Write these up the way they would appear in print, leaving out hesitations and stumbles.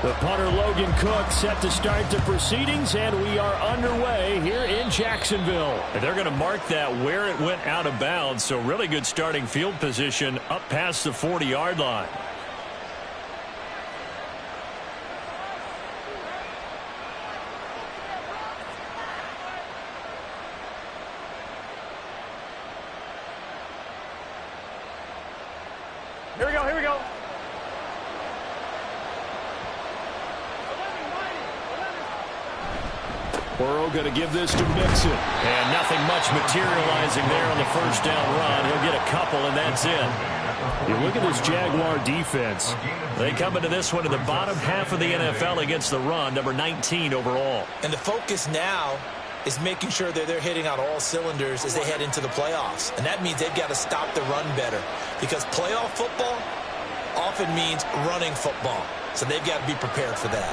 The punter Logan Cook set to start the proceedings, and we are underway here in Jacksonville. And they're going to mark that where it went out of bounds, so really good starting field position up past the 40-yard line. Here we go, here we go. Burrow going to give this to Mixon. And nothing much materializing there on the first down run. He'll get a couple, and that's it. You look at this Jaguar defense. They come into this one in the bottom half of the NFL against the run, number 19 overall. And the focus now is making sure that they're hitting on all cylinders as they head into the playoffs. And that means they've got to stop the run better, because playoff football often means running football. So they've got to be prepared for that.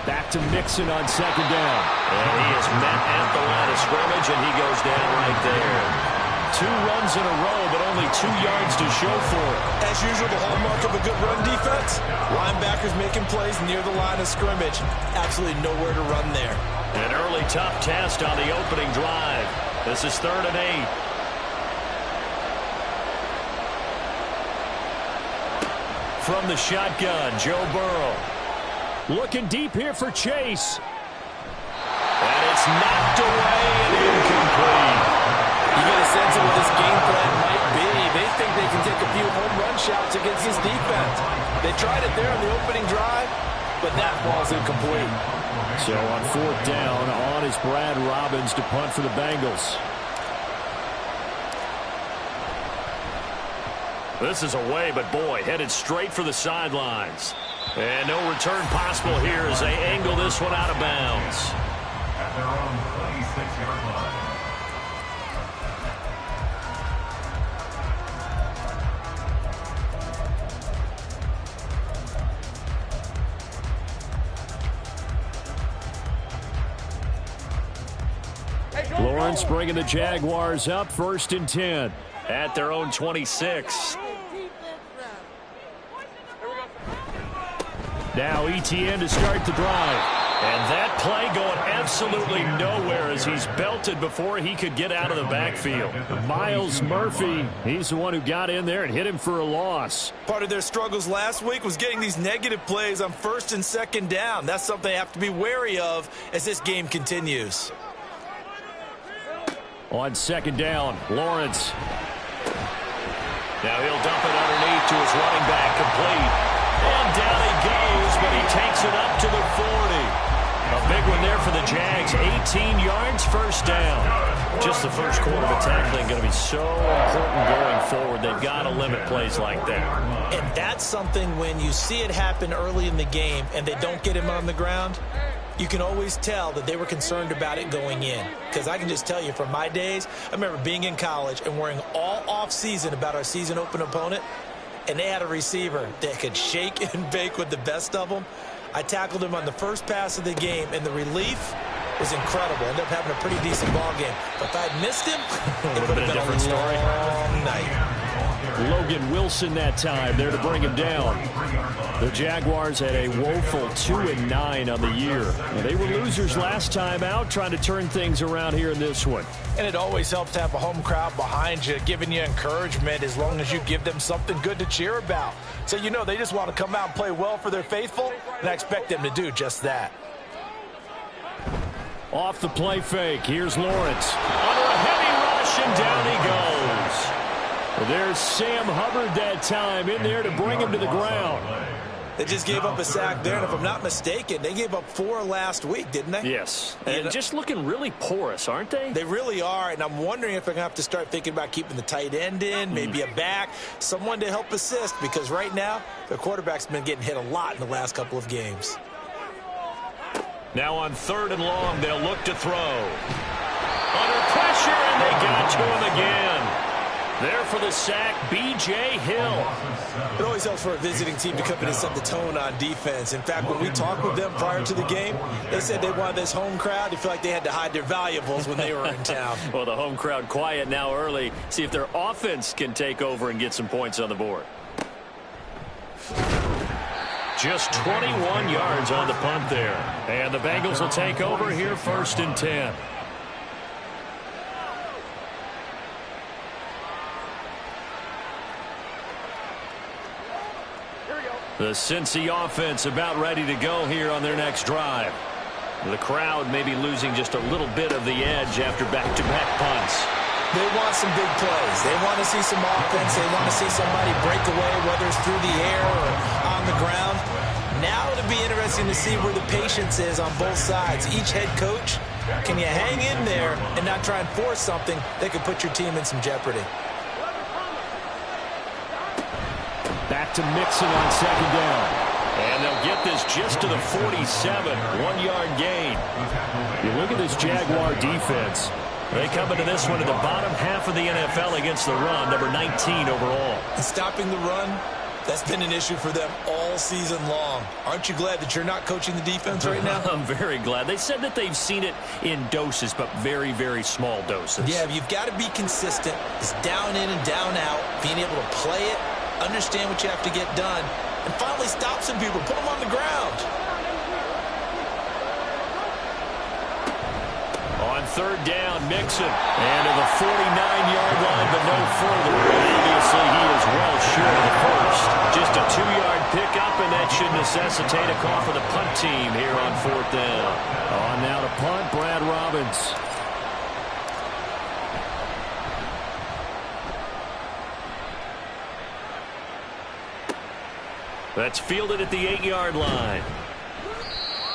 Back to Mixon on second down. And he is met at the line of scrimmage, and he goes down right there. 2 runs in a row, but only 2 yards to show for it. As usual, the hallmark of a good run defense, linebackers making plays near the line of scrimmage. Absolutely nowhere to run there. An early tough test on the opening drive. This is 3rd and 8. From the shotgun, Joe Burrow. Looking deep here for Chase. And it's knocked away and incomplete. You get a sense of what this game plan might be. They think they can take a few home run shots against this defense. They tried it there on the opening drive, but that ball's incomplete. So on 4th down, on is Brad Robbins to punt for the Bengals. This is away, but boy, headed straight for the sidelines. And no return possible here as they angle this one out of bounds. At their own 26-yard line. Lawrence bringing the Jaguars up, 1st and 10. At their own 26. Now Etienne to start the drive. And that play going absolutely nowhere as he's belted before he could get out of the backfield. Myles Murphy, he's the one who got in there and hit him for a loss. Part of their struggles last week was getting these negative plays on 1st and 2nd down. That's something they have to be wary of as this game continues. On 2nd down, Lawrence. Now he'll dump it underneath to his running back, complete. And down he goes, but he takes it up to the 40. A big one there for the Jags. 18 yards, 1st down. Just the first quarter of tackling going to be so important going forward. They've got to limit plays like that. And that's something when you see it happen early in the game and they don't get him on the ground, you can always tell that they were concerned about it going in. Because I can just tell you from my days, I remember being in college and worrying all off-season about our season open opponent, and they had a receiver that could shake and bake with the best of them. I tackled him on the first pass of the game, and the relief was incredible. Ended up having a pretty decent ball game. But if I had missed him, it would have been a different story. Long night. Logan Wilson that time there to bring him down. The Jaguars had a woeful 2-9 on the year. And they were losers last time out, trying to turn things around here in this one. And it always helps to have a home crowd behind you, giving you encouragement as long as you give them something good to cheer about. So you know they just want to come out and play well for their faithful, and I expect them to do just that. Off the play fake, here's Lawrence. Under a heavy rush, and down he goes. There's Sam Hubbard that time in there to bring him to the ground. They just gave up a sack there, and if I'm not mistaken, they gave up 4 last week, didn't they? Yes, and just looking really porous, aren't they? They really are, and I'm wondering if they're going to have to start thinking about keeping the tight end in, maybe a back, someone to help assist, because right now, their quarterback's been getting hit a lot in the last couple of games. Now on 3rd and long, they'll look to throw. Under pressure, and they got to him again. There for the sack, B.J. Hill. It always helps for a visiting team to come in and set the tone on defense. In fact, when we talked with them prior to the game, they said they wanted this home crowd to feel like they had to hide their valuables when they were in town. Well, the home crowd quiet now early. See if their offense can take over and get some points on the board. Just 21 yards on the punt there. And the Bengals will take over here, 1st and 10. The Cincy offense about ready to go here on their next drive. The crowd may be losing just a little bit of the edge after back-to-back punts. They want some big plays. They want to see some offense. They want to see somebody break away, whether it's through the air or on the ground. Now it'll be interesting to see where the patience is on both sides. Each head coach, can you hang in there and not try and force something that could put your team in some jeopardy? Back to Mixon on 2nd down. And they'll get this just to the 47, 1-yard gain. You look at this Jaguar defense. They come into this one in the bottom half of the NFL against the run, number 19 overall. And stopping the run, that's been an issue for them all season long. Aren't you glad that you're not coaching the defense right now? I'm very glad. They said that they've seen it in doses, but very, very small doses. Yeah, you've got to be consistent. It's down in and down out, being able to play it, understand what you have to get done, and finally stop some people, put them on the ground. On 3rd down, Mixon. And to the 49-yard line, but no further. And obviously, he is well short of the first. Just a 2-yard pickup, and that should necessitate a call for the punt team here on 4th down. On now to punt, Brad Robbins. That's fielded at the 8-yard line.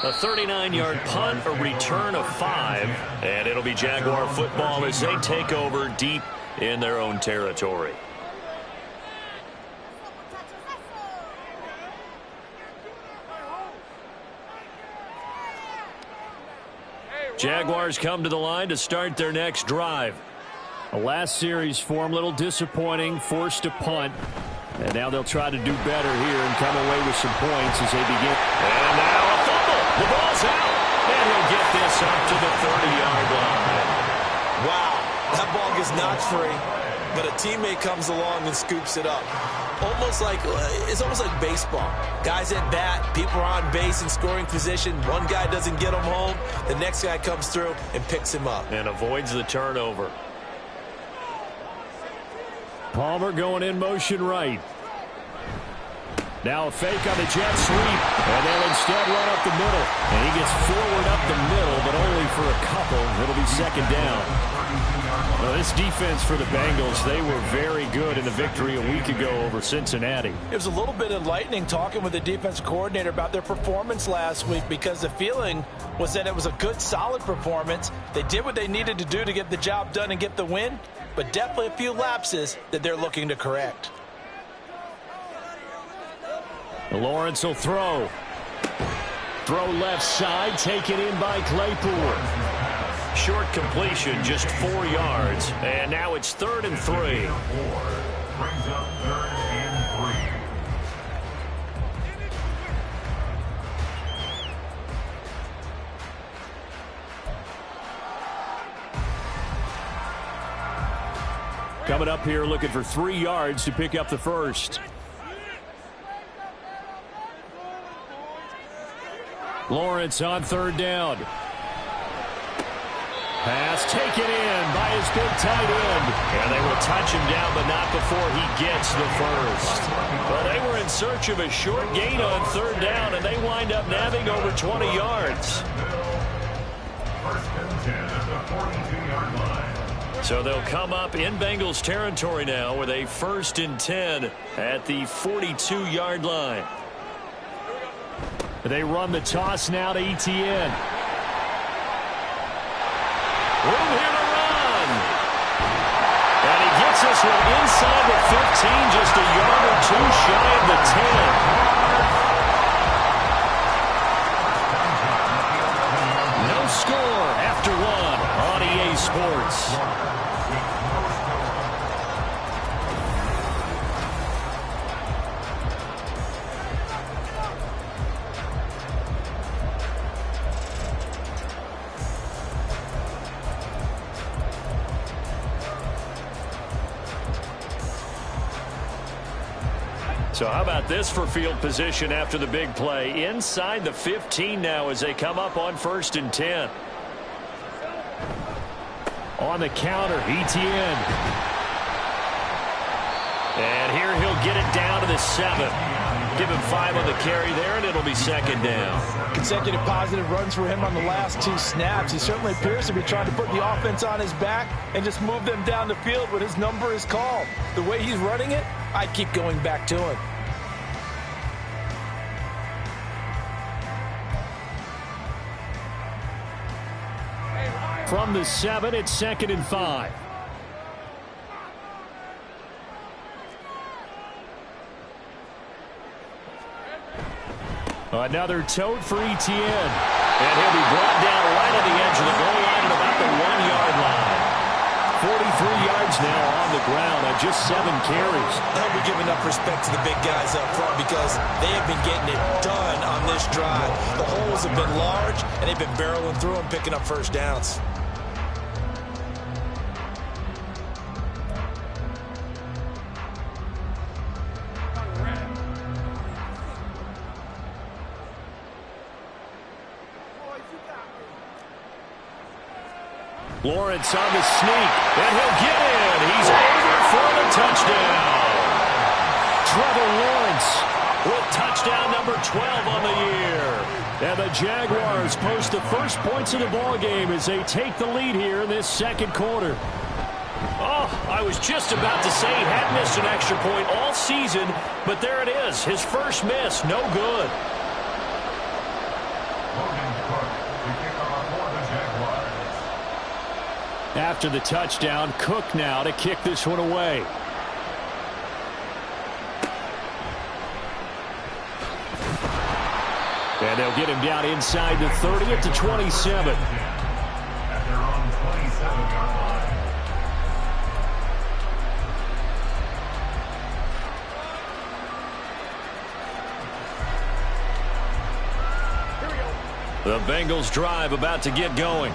A 39-yard punt, a return of 5, and it'll be Jaguar football as they take over deep in their own territory. Jaguars come to the line to start their next drive. The last series for him, a little disappointing, forced to punt. And now they'll try to do better here and come away with some points as they begin. And now a fumble. The ball's out. And he'll get this up to the 30-yard line. Wow, that ball gets knocked free, but a teammate comes along and scoops it up. It's almost like baseball. Guys at bat, people are on base in scoring position. One guy doesn't get him home. The next guy comes through and picks him up. And avoids the turnover. Palmer going in motion right. Now a fake on the jet sweep. And they'll instead run up the middle. And he gets forward up the middle, but only for a couple. It'll be 2nd down. Well, this defense for the Bengals, they were very good in the victory a week ago over Cincinnati. It was a little bit enlightening talking with the defensive coordinator about their performance last week, because the feeling was that it was a good, solid performance. They did what they needed to do to get the job done and get the win, but definitely a few lapses that they're looking to correct. Lawrence will throw. Throw left side, taken in by Claypool. Short completion, just 4 yards. And now it's 3rd and 3. Brings up 3rd and 3. Coming up here looking for 3 yards to pick up the first. Lawrence on 3rd down. Pass taken in by his big tight end. And they will touch him down, but not before he gets the first. Well, they were in search of a short gain on 3rd down, and they wind up nabbing over 20 yards. 1st and 10 at the 42-yard line. So they'll come up in Bengals territory now with a 1st and 10 at the 42-yard line. They run the toss now to Etienne. Room here to run. And he gets this one inside the 15, just a yard or 2 shy of the 10. No score after 1 on EA Sports. So how about this for field position after the big play? Inside the 15 now as they come up on 1st and 10. On the counter, ETN. And here he'll get it down to the 7. Give him 5 on the carry there, and it'll be 2nd down. Consecutive positive runs for him on the last 2 snaps. He certainly appears to be trying to put the offense on his back and just move them down the field when his number is called. The way he's running it, I'd keep going back to him. From the 7, it's 2nd and 5. Another tote for ETN. And he'll be brought down right on the edge of the goal line at about the 1-yard line. 43 yards now on the ground on just 7 carries. They'll be giving enough respect to the big guys up front because they have been getting it done on this drive. The holes have been large, and they've been barreling through them, picking up 1st downs. Lawrence on the sneak, and he'll get in. He's over for the touchdown. Trevor Lawrence with touchdown number 12 on the year. And the Jaguars post the first points of the ball game as they take the lead here in this 2nd quarter. Oh, I was just about to say he hadn't missed an extra point all season, but there it is. His first miss, no good. After the touchdown, Cook now to kick this one away. And they'll get him down inside the 30 at the 27. At their own 27-yard line. The Bengals drive about to get going.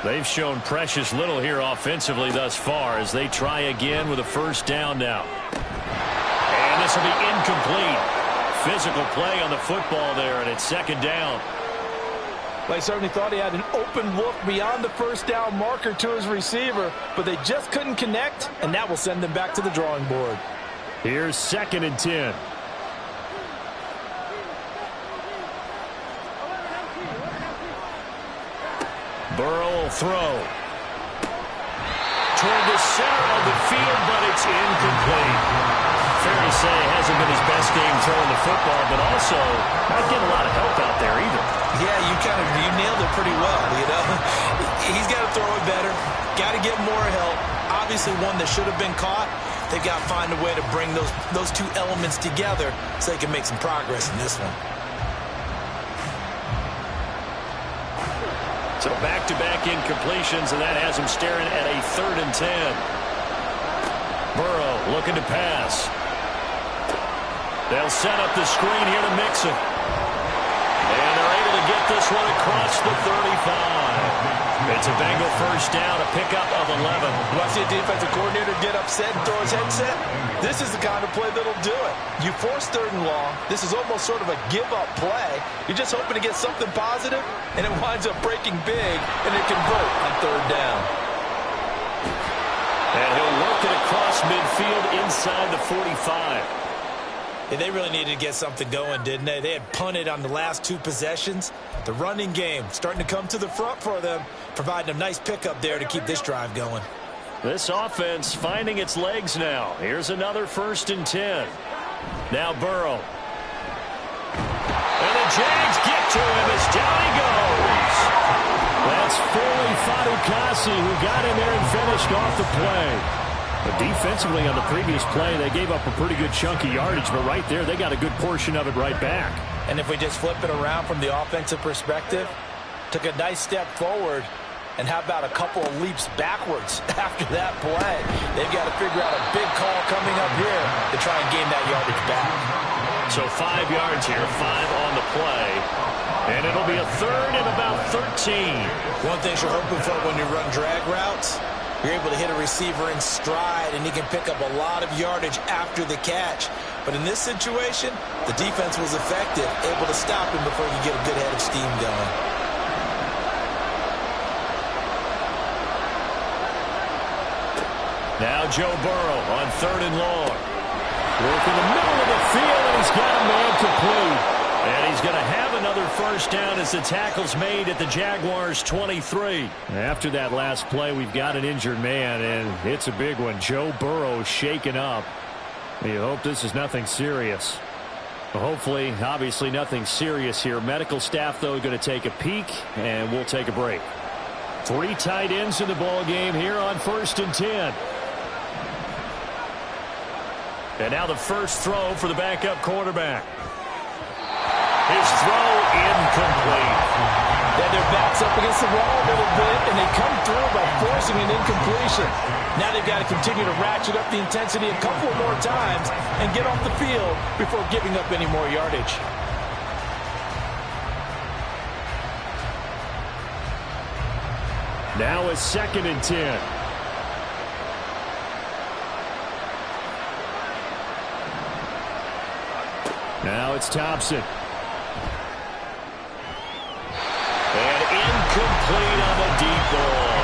They've shown precious little here offensively thus far as they try again with a 1st down now. And this will be incomplete. Physical play on the football there, and it's 2nd down. They certainly thought he had an open look beyond the 1st down marker to his receiver, but they just couldn't connect, and that will send them back to the drawing board. Here's 2nd and 10. Burrow will throw. Toward the center of the field, but it's incomplete. Fair to say, hasn't been his best game throwing the football, but also not getting a lot of help out there either. Yeah, you nailed it pretty well, you know. He's got to throw it better. Got to get more help. Obviously one that should have been caught. They've got to find a way to bring those 2 elements together so they can make some progress in this one. So back-to-back incompletions, and that has him staring at a 3rd and 10. Burrow looking to pass. They'll set up the screen here to mix it. And they're able to get this one across the 35. It's a Bengal 1st down, a pickup of 11. You want to see a defensive coordinator get upset and throw his headset? This is the kind of play that'll do it. You force 3rd and long. This is almost sort of a give-up play. You're just hoping to get something positive, and it winds up breaking big, and it convert on 3rd down. And he'll work it across midfield inside the 45. Yeah, they really needed to get something going, didn't they? They had punted on the last 2 possessions. The running game starting to come to the front for them, providing a nice pickup there to keep this drive going. This offense finding its legs now. Here's another 1st and 10. Now Burrow. And the Jags get to him as down he goes. That's Foley Fatukasi who got in there and finished off the play. But defensively on the previous play, they gave up a pretty good chunk of yardage, but right there, they got a good portion of it right back. And if we just flip it around from the offensive perspective, took a nice step forward, and how about a couple of leaps backwards after that play? They've got to figure out a big call coming up here to try and gain that yardage back. So 5 yards here, 5 on the play. And it'll be a 3rd and about 13. One thing you're hoping for when you run drag routes, You're able to hit a receiver in stride, and he can pick up a lot of yardage after the catch. But in this situation, the defense was effective, able to stop him before he could get a good head of steam going. Now Joe Burrow on 3rd and long. Work in the middle of the field, and he's got a man complete. And he's going to have another first down as the tackle's made at the Jaguars' 23. After that last play, we've got an injured man, and it's a big one. Joe Burrow shaken up. You hope this is nothing serious. Hopefully, obviously nothing serious here. Medical staff, though, going to take a peek, and we'll take a break. 3 tight ends in the ball game here on 1st and 10. And now the first throw for the backup quarterback. His throw incomplete. Yeah, their back's up against the wall a little bit, and they come through by forcing an incompletion. Now they've got to continue to ratchet up the intensity a couple of more times and get off the field before giving up any more yardage. Now it's 2nd and 10. Now it's Thompson. And incomplete on the deep ball.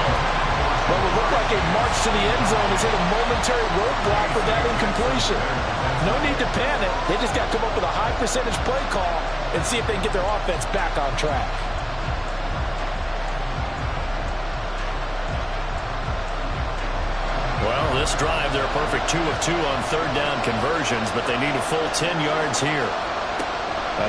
Well, it looked like a march to the end zone has hit a momentary roadblock with that incompletion. No need to panic. They just got to come up with a high percentage play call and see if they can get their offense back on track. Well, this drive, they're a perfect 2 of 2 on 3rd down conversions, but they need a full 10 yards here.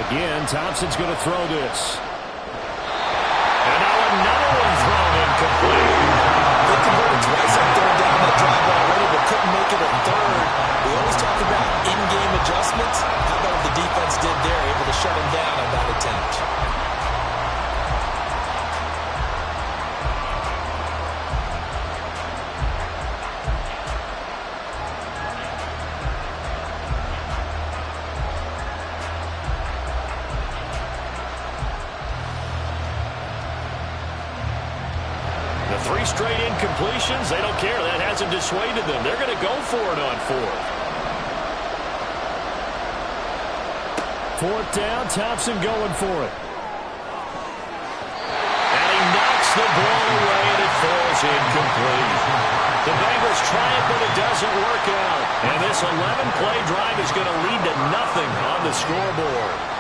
Again, Thompson's going to throw this. And now another one thrown incomplete. They converted twice on 3rd down that drive already, but couldn't make it a 3rd. We always talk about in-game adjustments. How about what the defense did there, able to shut him down on that attempt? The 3 straight incompletions, they don't care. That hasn't dissuaded them. They're going to go for it on 4th. 4th down, Thompson going for it. And he knocks the ball away, and it falls incomplete. The Bengals try it, but it doesn't work out. And this 11-play drive is going to lead to nothing on the scoreboard.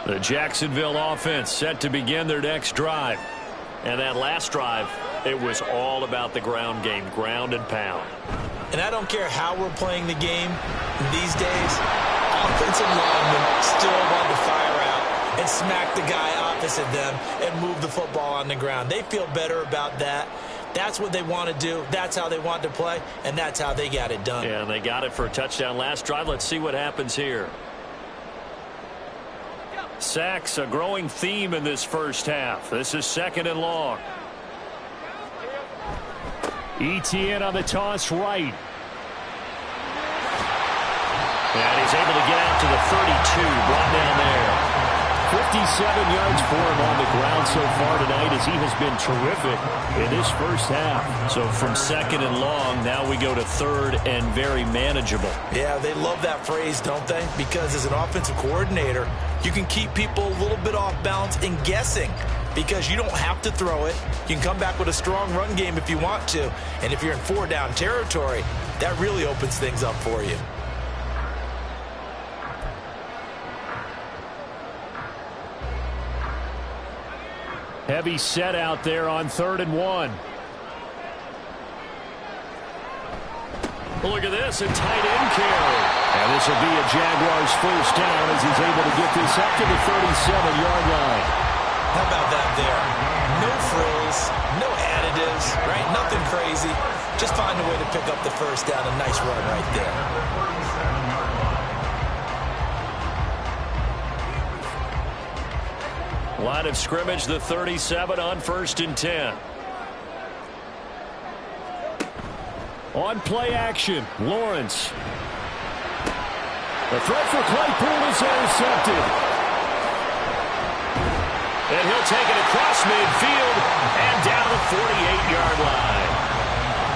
The Jacksonville offense set to begin their next drive. And that last drive, it was all about the ground game, ground and pound. And I don't care how we're playing the game these days, offensive linemen still want to fire out and smack the guy opposite them and move the football on the ground. They feel better about that. That's what they want to do. That's how they want to play, and that's how they got it done. Yeah, and they got it for a touchdown last drive. Let's see what happens here. Sacks, a growing theme in this first half. This is 2nd and long. ETN on the toss right. And he's able to get out to the 32, brought down there. 57 yards for him on the ground so far tonight as he has been terrific in this first half. So from 2nd and long, now we go to 3rd and very manageable. Yeah, they love that phrase, don't they? Because as an offensive coordinator, you can keep people a little bit off balance and guessing because you don't have to throw it. You can come back with a strong run game if you want to. And if you're in 4-down territory, that really opens things up for you. Heavy set out there on 3rd and 1. Look at this, a tight end carry. And this will be a Jaguars first down as he's able to get this up to the 37-yard line. How about that there? No frills, no additives, right? Nothing crazy. Just find a way to pick up the first down. A nice run right there. Line of scrimmage, the 37 on 1st and 10. On play action, Lawrence. The throw for Claypool is intercepted. And he'll take it across midfield and down the 48-yard line.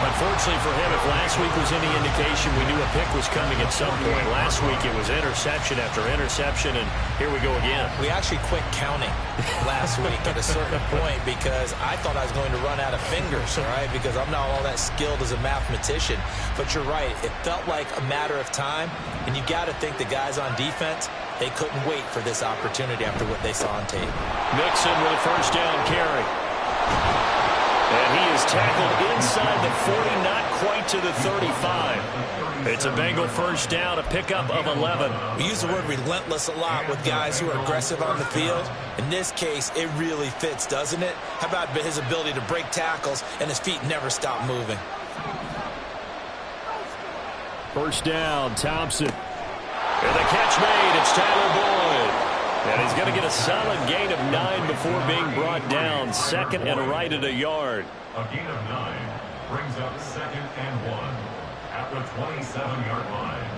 Unfortunately for him, if last week was any indication, we knew a pick was coming at some point. Last week it was interception after interception, and here we go again. We actually quit counting last week at a certain point because I thought I was going to run out of fingers, all right, because I'm not all that skilled as a mathematician. But you're right. It felt like a matter of time, and you got to think the guys on defense, they couldn't wait for this opportunity after what they saw on tape. Mixon with a first down carry. And he is tackled inside the 40, not quite to the 35. It's a Bengal first down, a pickup of 11. We use the word relentless a lot with guys who are aggressive on the field. In this case, it really fits, doesn't it? How about his ability to break tackles and his feet never stop moving? First down, Thompson. And the catch made. It's Tyler Boyd. And he's going to get a solid gain of 9 before being brought down. Second and right at a yard. A gain of 9 brings up 2nd and 1 at the 27-yard line.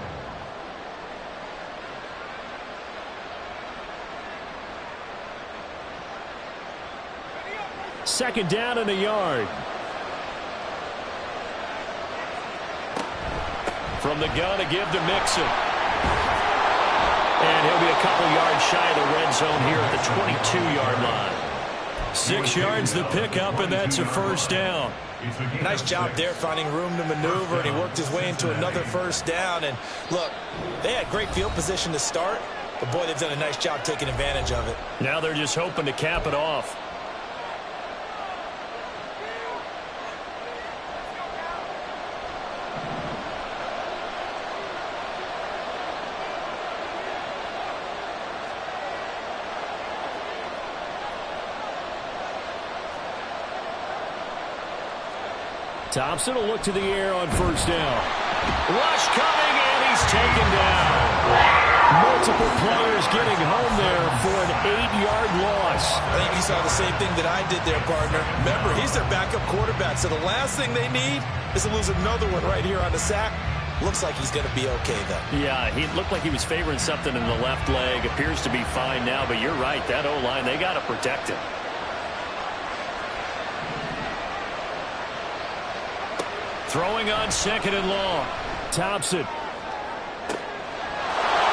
Second down and a yard. From the gun to give to Mixon. And he'll be a couple yards shy of the red zone here at the 22-yard line. 6 yards the pickup, and that's a first down. Nice job there finding room to maneuver, and he worked his way into another first down. And look, they had great field position to start, but boy, they've done a nice job taking advantage of it. Now they're just hoping to cap it off. Thompson will look to the air on first down. Rush coming, and he's taken down. Multiple players getting home there for an 8-yard loss. I think you saw the same thing that I did there, partner. Remember, he's their backup quarterback, so the last thing they need is to lose another one right here on the sack. Looks like he's going to be okay, though. Yeah, he looked like he was favoring something in the left leg. Appears to be fine now, but you're right. That O-line, they got to protect him. Throwing on second and long. Thompson.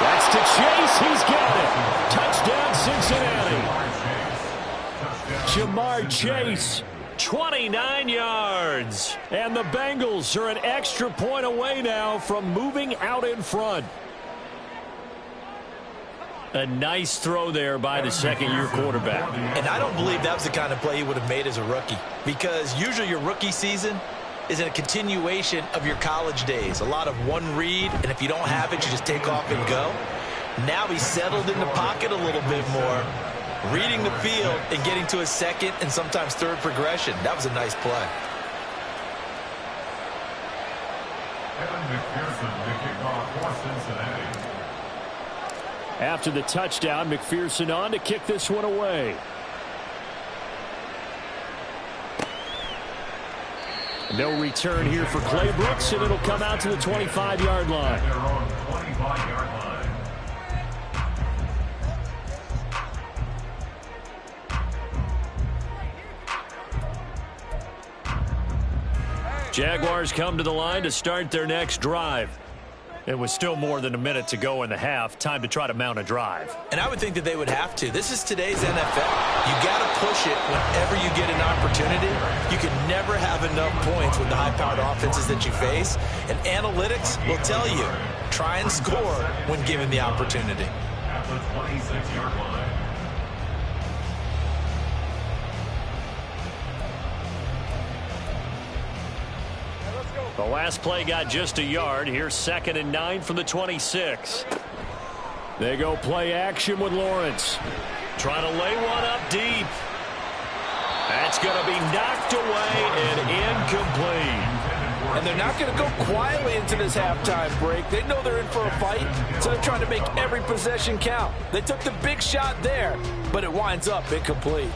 That's to Chase. He's got it. Touchdown, Cincinnati. Jamar Chase, 29 yards. And the Bengals are an extra point away now from moving out in front. A nice throw there by the second-year quarterback. And I don't believe that was the kind of play he would have made as a rookie, because usually your rookie season is in a continuation of your college days. A lot of one read, and if you don't have it, you just take off and go. Now he's settled in the pocket a little bit more, reading the field and getting to his second and sometimes third progression. That was a nice play. Evan McPherson, the kickoff for Cincinnati. After the touchdown, McPherson on to kick this one away. No return here for Clay Brooks, and it'll come out to the 25-yard line. Their own 25-yard line. Jaguars come to the line to start their next drive. It was still more than a minute to go in the half. Time to try to mount a drive. And I would think that they would have to. This is today's NFL. You got to push it whenever you get an opportunity. You can never have enough points with the high-powered offenses that you face. And analytics will tell you, try and score when given the opportunity. At the 26-yard line. The last play got just a yard. Here's 2nd and 9 from the 26. They go play action with Lawrence. Trying to lay one up deep. That's going to be knocked away and incomplete. And they're not going to go quietly into this halftime break. They know they're in for a fight, so they're trying to make every possession count. They took the big shot there, but it winds up incomplete.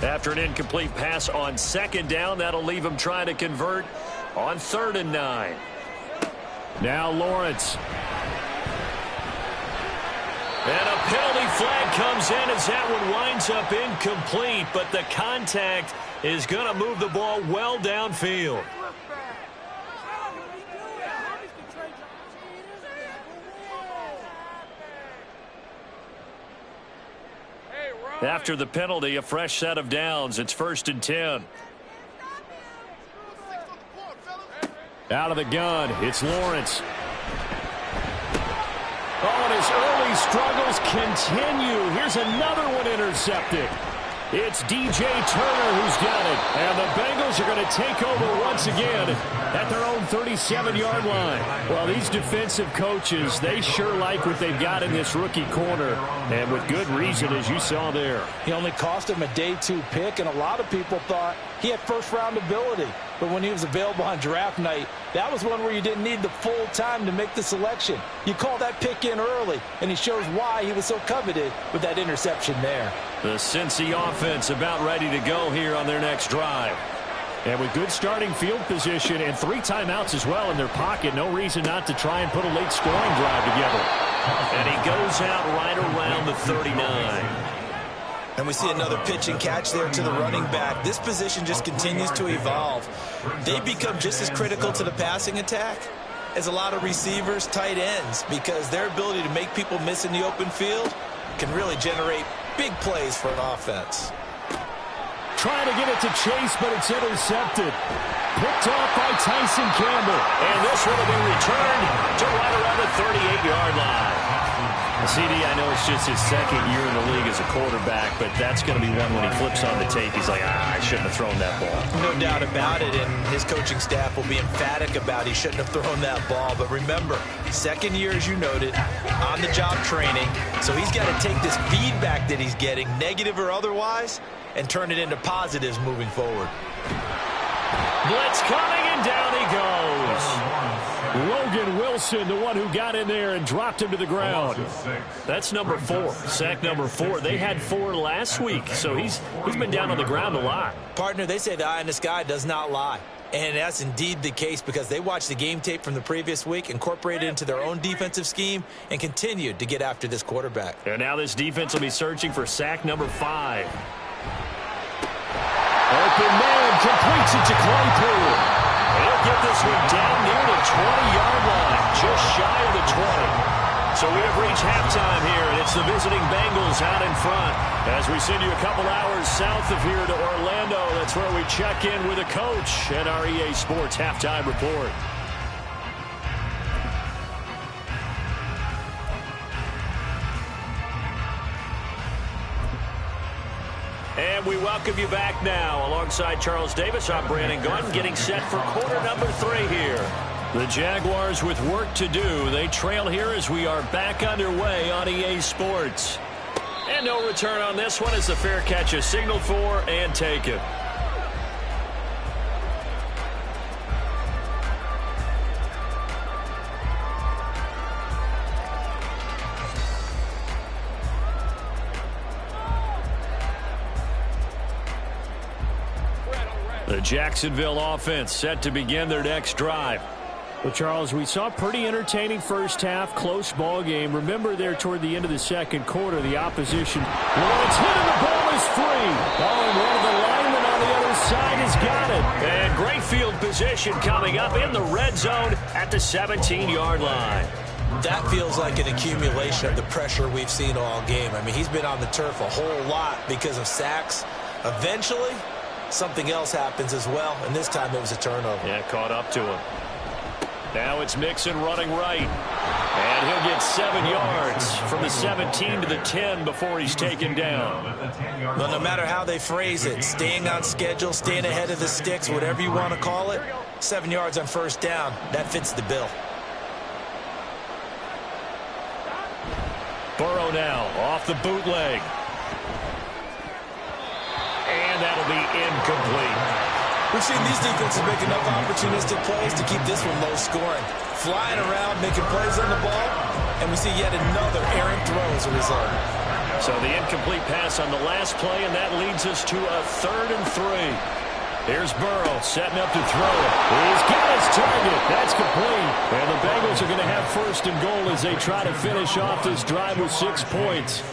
After an incomplete pass on second down, that'll leave him trying to convert on 3rd and 9. Now Lawrence. And a penalty flag comes in as that one winds up incomplete, but the contact is going to move the ball well downfield. After the penalty, a fresh set of downs. It's 1st and 10. Out of the gun, it's Lawrence. Oh, and his early struggles continue. Here's another one intercepted. It's DJ Turner who's got it. And the Bengals are going to take over once again at their own 37-yard line. Well, these defensive coaches, they sure like what they've got in this rookie corner. And with good reason, as you saw there. He only cost him a day 2 pick, and a lot of people thought he had first-round ability. But when he was available on draft night, that was one where you didn't need the full time to make the selection. You call that pick in early, and he shows why he was so coveted with that interception there. The Cincy offense about ready to go here on their next drive. And with good starting field position and 3 timeouts as well in their pocket, no reason not to try and put a late scoring drive together. And he goes out right around the 39. And we see another pitch and catch there to the running back. This position just continues to evolve. They become just as critical to the passing attack as a lot of receivers, tight ends, because their ability to make people miss in the open field can really generate big plays for an offense. Trying to get it to Chase, but it's intercepted. Picked off by Tyson Campbell. And this one will be returned to right around the 38-yard line. CD, I know it's just his 2nd year in the league as a quarterback, but that's going to be one when he flips on the tape. He's like, I shouldn't have thrown that ball. No doubt about it, and his coaching staff will be emphatic about he shouldn't have thrown that ball. But remember, 2nd year, as you noted, on-the-job training. So he's got to take this feedback that he's getting, negative or otherwise, and turn it into positives moving forward. Blitz coming, and down he goes. Logan Wilson, the one who got in there and dropped him to the ground. That's number 4, sack number 4. They had 4 last week, so he's been down on the ground a lot. Partner, they say the eye in the sky does not lie. And that's indeed the case because they watched the game tape from the previous week, incorporated it into their own defensive scheme, and continued to get after this quarterback. And now this defense will be searching for sack number 5. Open man completes it to Claypool. He'll get this one down near the 20-yard line, just shy of the 20. So we have reached halftime here, and it's the visiting Bengals out in front. As we send you a couple hours south of here to Orlando, that's where we check in with a coach at our EA Sports Halftime Report. And we welcome you back now. Alongside Charles Davis, I'm Brandon Gunn, getting set for quarter number 3 here. The Jaguars with work to do. They trail here as we are back underway on EA Sports. And no return on this one as the fair catch is signaled for and taken. The Jacksonville offense set to begin their next drive. Well, Charles, we saw a pretty entertaining first half, close ball game. Remember there toward the end of the 2nd quarter, the opposition, well, it's hit and the ball is free. Oh, and one of the linemen on the other side has got it. And great field position coming up in the red zone at the 17-yard line. That feels like an accumulation of the pressure we've seen all game. I mean, he's been on the turf a whole lot because of sacks. Eventually, something else happens as well, and this time it was a turnover. Yeah, caught up to him. Now it's Mixon running right. And he'll get 7 yards from the 17 to the 10 before he's taken down. Well, no matter how they phrase it, staying on schedule, staying ahead of the sticks, whatever you want to call it, 7 yards on first down, that fits the bill. Burrow now off the bootleg. And that'll be incomplete. We've seen these defenses make enough opportunistic plays to keep this one low scoring. Flying around, making plays on the ball, and we see yet another errant throw as a result. So the incomplete pass on the last play, and that leads us to a 3rd and 3. Here's Burrow setting up to throw it. He's got his target. That's complete. And the Bengals are going to have 1st and goal as they try to finish off this drive with 6 points.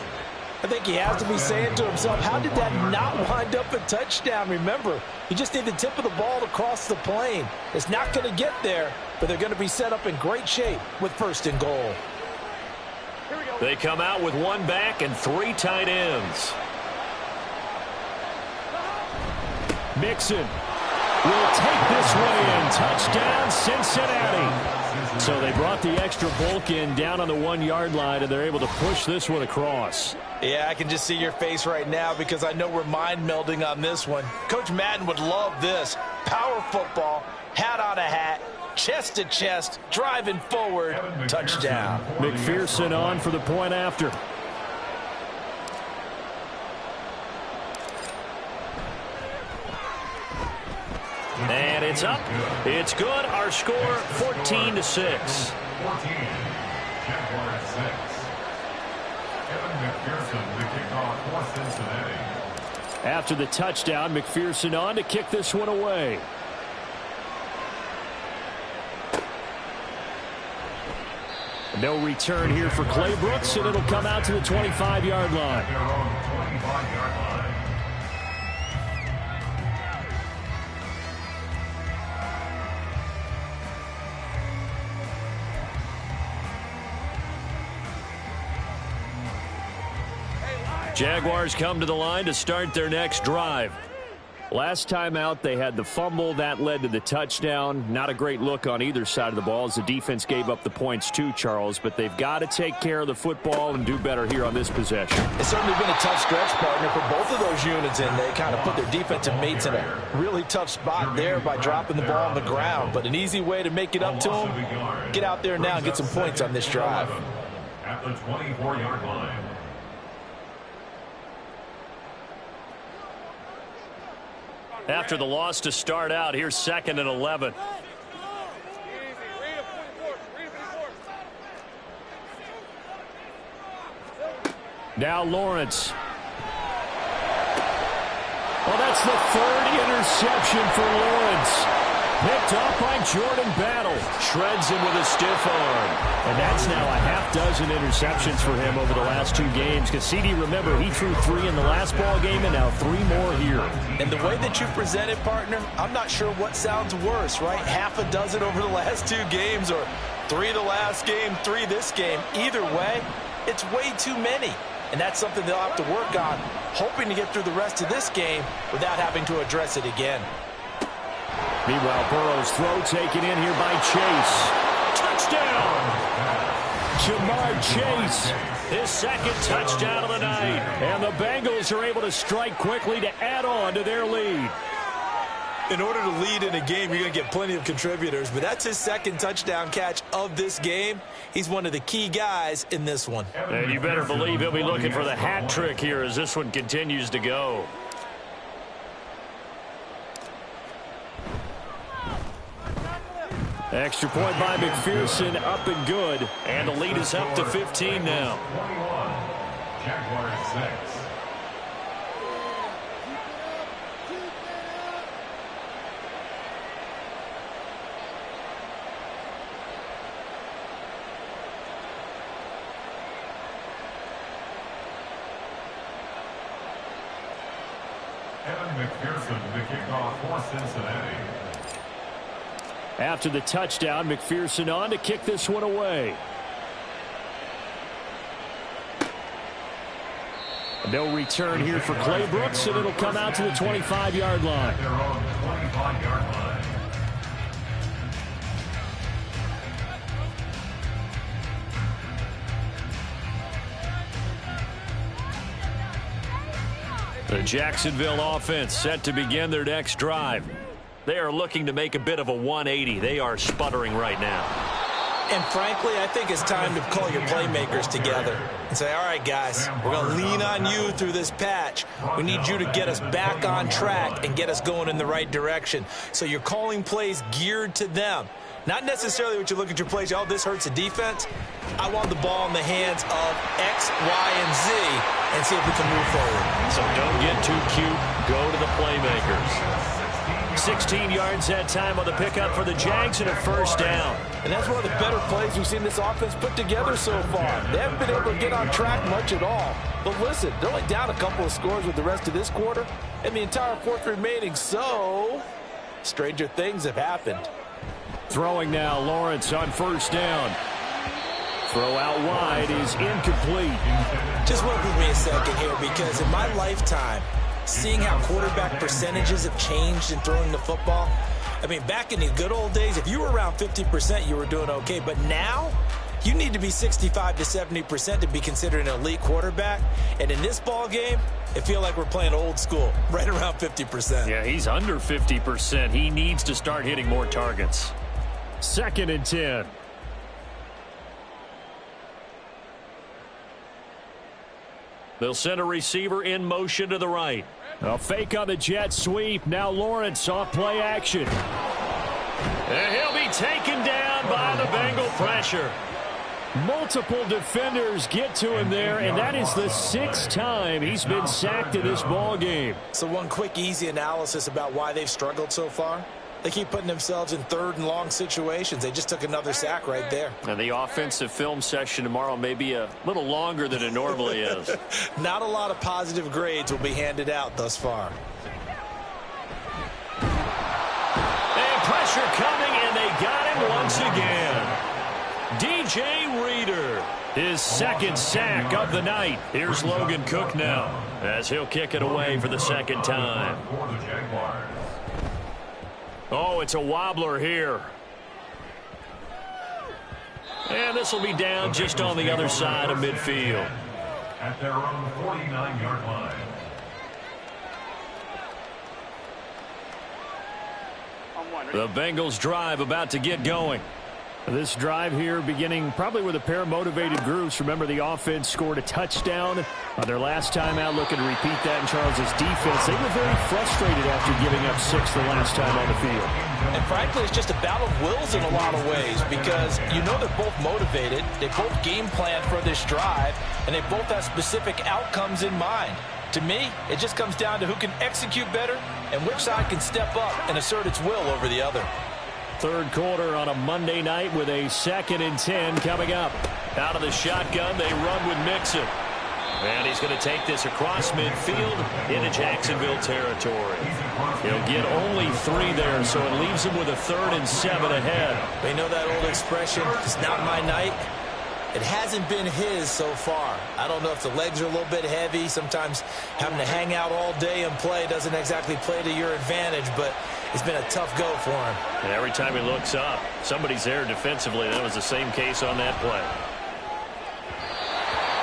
I think he has to be saying to himself, how did that not wind up a touchdown? Remember, you just need the tip of the ball to cross the plane. It's not going to get there, but they're going to be set up in great shape with 1st and goal. They come out with 1 back and 3 tight ends. Mixon will take this one in. Touchdown, Cincinnati. So they brought the extra bulk in down on the 1-yard line, and they're able to push this one across. Yeah, I can just see your face right now because I know we're mind melding on this one. Coach Madden would love this. Power football, hat on a hat, chest to chest, driving forward, touchdown. McPherson on for the point after. And it's up. It's good. Our score, 14-6. 14. Jaguars 6. Kevin McPherson, the kickoff for Cincinnati. After the touchdown, McPherson on to kick this one away. No return here for Clay Brooks, and it'll come out to the 25-yard line. Their own 25-yard line. Jaguars come to the line to start their next drive. Last time out, they had the fumble. That led to the touchdown. Not a great look on either side of the ball as the defense gave up the points too, Charles. But they've got to take care of the football and do better here on this possession. It's certainly been a tough stretch, partner, for both of those units, and they kind of put their defensive mates in a really tough spot there by dropping the ball on the ground. But an easy way to make it up to them, get out there now and get some points on this drive. At the 24-yard line. After the loss to start out, here's 2nd and 11. Now Lawrence. Well, that's the 3rd interception for Lawrence. Picked off by Jordan Battle. Shreds him with a stiff arm. And that's now a half-dozen interceptions for him over the last 2 games. Because CD, remember, he threw 3 in the last ball game and now 3 more here. And the way that you present it, partner, I'm not sure what sounds worse, right? Half a dozen over the last 2 games or 3 the last game, 3 this game. Either way, it's way too many. And that's something they'll have to work on, hoping to get through the rest of this game without having to address it again. Meanwhile, Burrow's throw taken in here by Chase. Touchdown! Jamar Chase. His 2nd touchdown of the night. And the Bengals are able to strike quickly to add on to their lead. In order to lead in a game, you're going to get plenty of contributors, but that's his 2nd touchdown catch of this game. He's one of the key guys in this one. And you better believe he'll be looking for the hat trick here as this one continues to go. Extra point by McPherson, up and good. And the lead is up to 15 now. 21. Jaguars 6. Kevin McPherson, the kickoff for Cincinnati. After the touchdown, McPherson on to kick this one away. No return here for Clay Brooks, and it'll come out to the 25-yard line. Their own 25-yard line. The Jacksonville offense set to begin their next drive. They are looking to make a bit of a 180. They are sputtering right now. And frankly, I think it's time to call your playmakers together and say, all right, guys, we're going to lean on you through this patch. We need you to get us back on track and get us going in the right direction. So you're calling plays geared to them. Not necessarily what you look at your plays, oh, this hurts the defense. I want the ball in the hands of X, Y, and Z and see if we can move forward. So don't get too cute. Go to the playmakers. 16 yards that time on the pickup for the Jags and a first down. And that's one of the better plays we've seen this offense put together so far. They haven't been able to get on track much at all. But listen, they're only down a couple of scores with the rest of this quarter and the entire fourth remaining. So, stranger things have happened. Throwing now, Lawrence on first down. Throw out wide is incomplete. Just work with me a second here, because in my lifetime, seeing how quarterback percentages have changed in throwing the football, I mean, back in the good old days, if you were around 50%, you were doing okay. But now, you need to be 65 to 70% to be considered an elite quarterback. And in this ball game, it feels like we're playing old school, right around 50%. Yeah, he's under 50%. He needs to start hitting more targets. 2nd and 10. They'll send a receiver in motion to the right. A fake on the jet sweep. Now Lawrence off play action. And he'll be taken down by the Bengal pressure. Multiple defenders get to him there, and that is the 6th time he's been sacked in this ball game. So one quick, easy analysis about why they've struggled so far. They keep putting themselves in 3rd and long situations. They just took another sack right there. And the offensive film session tomorrow may be a little longer than it normally is. Not a lot of positive grades will be handed out thus far. And pressure coming, and they got him once again. DJ Reader, his 2nd sack of the night. Here's Logan Cook now, as he'll kick it away for the 2nd time. Oh, it's a wobbler here. And this will be down just on the other side of midfield. At their own 49-yard line. The Bengals drive about to get going. This drive here beginning probably with a pair of motivated groups. Remember, the offense scored a touchdown on their last time out, looking to repeat that in Charles's defense. They were very frustrated after giving up 6 the last time on the field. And frankly, it's just a battle of wills in a lot of ways, because you know they're both motivated. They both game plan for this drive, and they both have specific outcomes in mind. To me, it just comes down to who can execute better and which side can step up and assert its will over the other. 3rd quarter on a Monday night with a 2nd and 10 coming up. Out of the shotgun, they run with Mixon. And he's going to take this across midfield into Jacksonville territory. He'll get only 3 there, so it leaves him with a 3rd and 7 ahead. They know that old expression, it's not my night. It hasn't been his so far. I don't know if the legs are a little bit heavy. Sometimes having to hang out all day and play doesn't exactly play to your advantage, but it's been a tough go for him. And every time he looks up, somebody's there defensively. That was the same case on that play.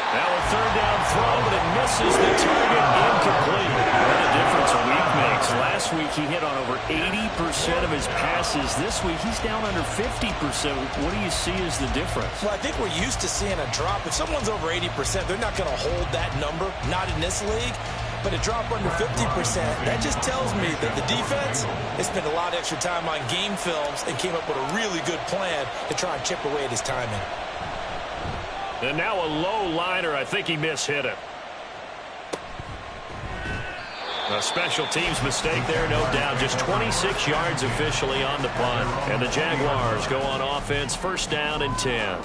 Now a 3rd down throw, but it misses the target, incomplete. What a difference a week makes. Last week he hit on over 80% of his passes. This week he's down under 50%. What do you see as the difference? Well, I think we're used to seeing a drop. If someone's over 80%, they're not going to hold that number, not in this league. But a drop under 50%, that just tells me that the defense has spent a lot of extra time on game films and came up with a really good plan to try and chip away at his timing. And now a low liner. I think he mishit it. A special teams mistake there, no doubt. Just 26 yards officially on the punt. And the Jaguars go on offense, 1st down and 10.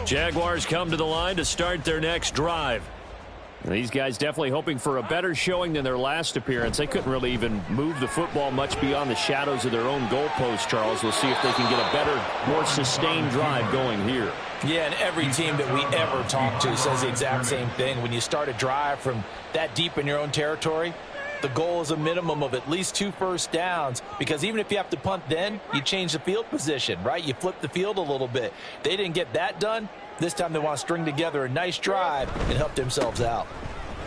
Jaguars come to the line to start their next drive. These guys definitely hoping for a better showing than their last appearance. They couldn't really even move the football much beyond the shadows of their own goalpost, Charles. We'll see if they can get a better, more sustained drive going here. Yeah, and every team that we ever talk to says the exact same thing. When you start a drive from that deep in your own territory, the goal is a minimum of at least 2 first downs, because even if you have to punt then, you change the field position, right? You flip the field a little bit. They didn't get that done. This time they want to string together a nice drive and help themselves out.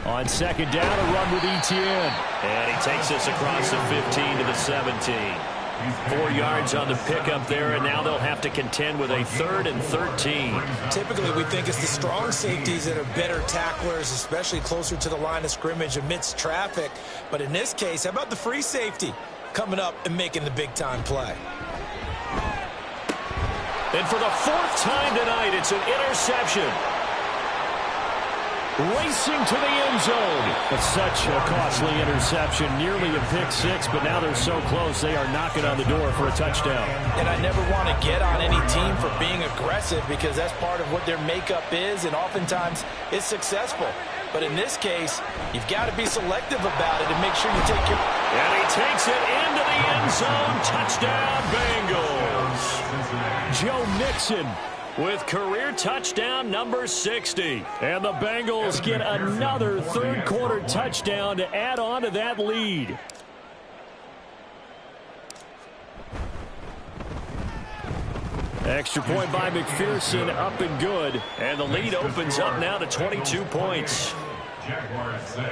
On 2nd down, a run with Etienne. And he takes this across the 15 to the 17. 4 yards on the pickup there, and now they'll have to contend with a 3rd and 13. Typically, we think it's the strong safeties that are better tacklers, especially closer to the line of scrimmage amidst traffic. But in this case, how about the free safety coming up and making the big-time play? And for the 4th time tonight, it's an interception. Racing to the end zone. It's such a costly interception, nearly a pick six, but now they're so close they are knocking on the door for a touchdown. And I never want to get on any team for being aggressive because that's part of what their makeup is, and oftentimes it's successful. But in this case, you've got to be selective about it and make sure you take your... And he takes it into the end zone. Touchdown, Bengals. Joe Mixon with career touchdown number 60. And the Bengals get another third-quarter touchdown to add on to that lead. Extra point by McPherson, up and good. And the lead opens up now to 22 points. Jaguars 6.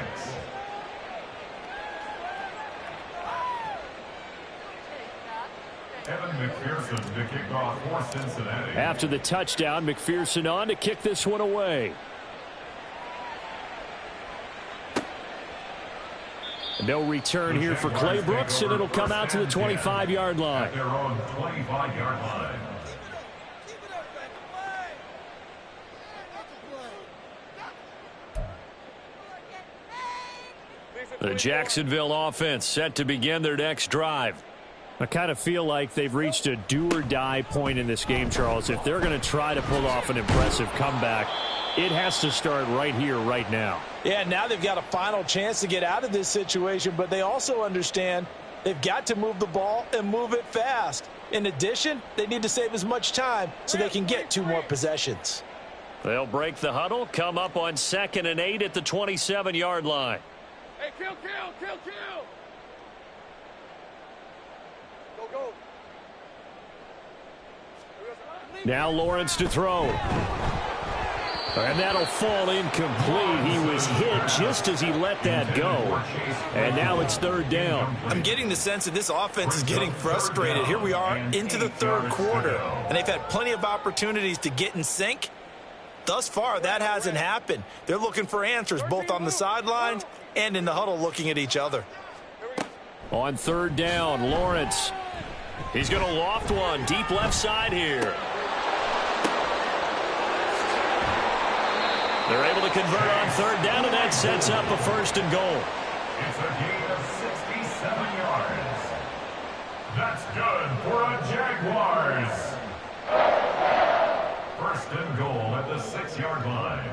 Evan McPherson to kick off for Cincinnati. After the touchdown, McPherson on to kick this one away. No return here for Clay Brooks, and it'll come out to the 25-yard line. At their own 25-yard line. The Jacksonville offense set to begin their next drive. I kind of feel like they've reached a do-or-die point in this game, Charles. If they're going to try to pull off an impressive comeback, it has to start right here, right now. Yeah, now they've got a final chance to get out of this situation, but they also understand they've got to move the ball and move it fast. In addition, they need to save as much time so they can get 2 more possessions. They'll break the huddle, come up on 2nd and 8 at the 27-yard line. Hey, kill. Go. Now Lawrence to throw. And that'll fall incomplete. He was hit just as he let that go. And now it's 3rd down. I'm getting the sense that this offense is getting frustrated. Here we are into the 3rd quarter, and they've had plenty of opportunities to get in sync. Thus far, that hasn't happened. They're looking for answers both on the sidelines and in the huddle looking at each other. On 3rd down, Lawrence. He's going to loft one deep left side here. They're able to convert on 3rd down, and that sets up a 1st and goal. It's a gain of 67 yards. That's good for a Jaguars. 1st and goal at the 6-yard line.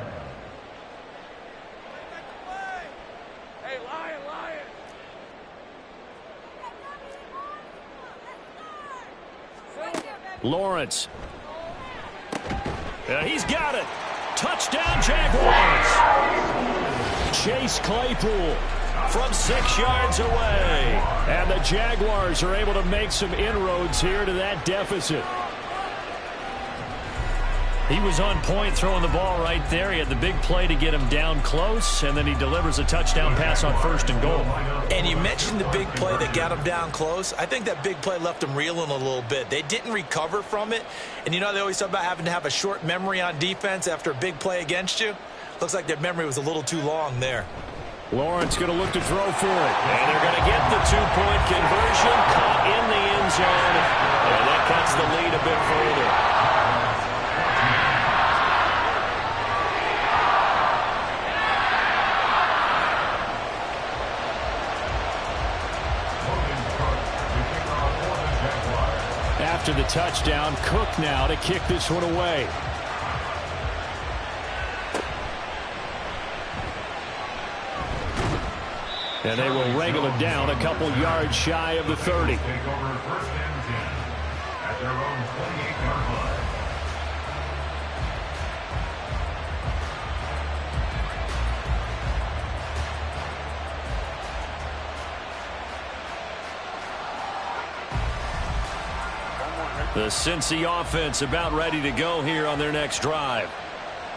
Hey, Lion. Lawrence. He's got it. Touchdown, Jaguars. Chase Claypool from 6 yards away. And the Jaguars are able to make some inroads here to that deficit. He was on point throwing the ball right there. He had the big play to get him down close, and then he delivers a touchdown pass on 1st and goal. And you mentioned the big play that got him down close. I think that big play left him reeling a little bit. They didn't recover from it. And you know they always talk about having to have a short memory on defense after a big play against you. Looks like their memory was a little too long there. Lawrence going to look to throw for it. And they're going to get the 2-point conversion, caught in the end zone. And that cuts the lead a bit further. After the touchdown, Cook now to kick this one away. And they will wrangle it down a couple yards shy of the 30. Take over 1st and 10 at their own 28-yard line. The Cincy offense about ready to go here on their next drive.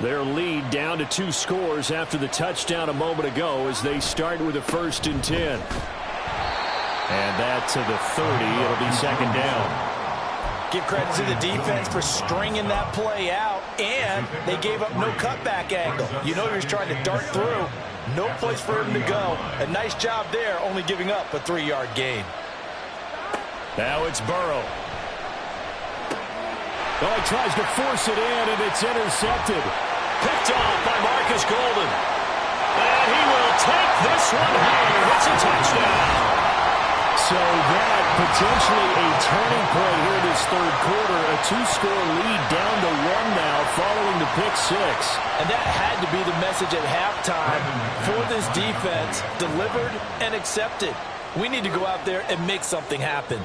Their lead down to 2 scores after the touchdown a moment ago as they start with a 1st and 10. And that to the 30. It'll be second down. Give credit to the defense for stringing that play out, and they gave up no cutback angle. You know he was trying to dart through. No place for him to go. A nice job there, only giving up a 3-yard gain. Now it's Burrow. Oh, he tries to force it in, and it's intercepted. Picked off by Marcus Golden. And he will take this one home. It's a touchdown. So that potentially a turning point here in this third quarter. A 2-score lead down to 1 now following the pick 6. And that had to be the message at halftime for this defense. Delivered and accepted. We need to go out there and make something happen.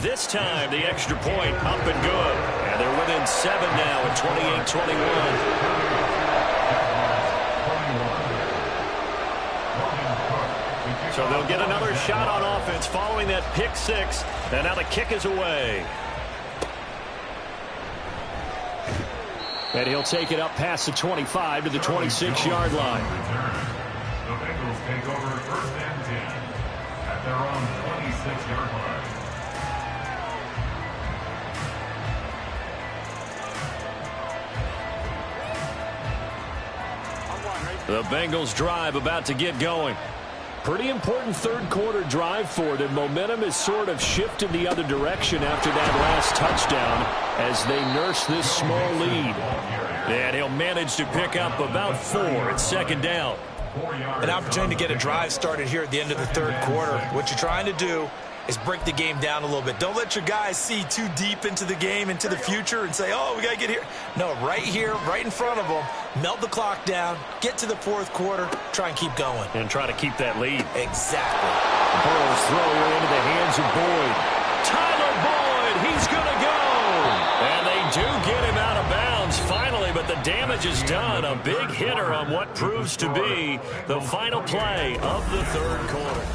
This time, the extra point up and good. And they're within 7 now at 28-21. So they'll get another shot on offense following that pick 6. And now the kick is away. And he'll take it up past the 25 to the 26-yard line. The Bengals take over 1st and 10 at their own 26-yard line. The Bengals drive about to get going. Pretty important third quarter drive for them. Momentum has sort of shifted the other direction after that last touchdown as they nurse this small lead. And he'll manage to pick up about 4 at second down. An opportunity to get a drive started here at the end of the third quarter. What you're trying to do is break the game down a little bit. Don't let your guys see too deep into the game, into the future, and say, oh, we got to get here. No, right here, right in front of them, melt the clock down, get to the fourth quarter, try and keep going. And try to keep that lead. Exactly. Burrow's throw into the hands of Boyd. Tyler Boyd, he's going to go. And they do get him out of bounds finally, but the damage is done. A big hitter on what proves to be the final play of the third quarter.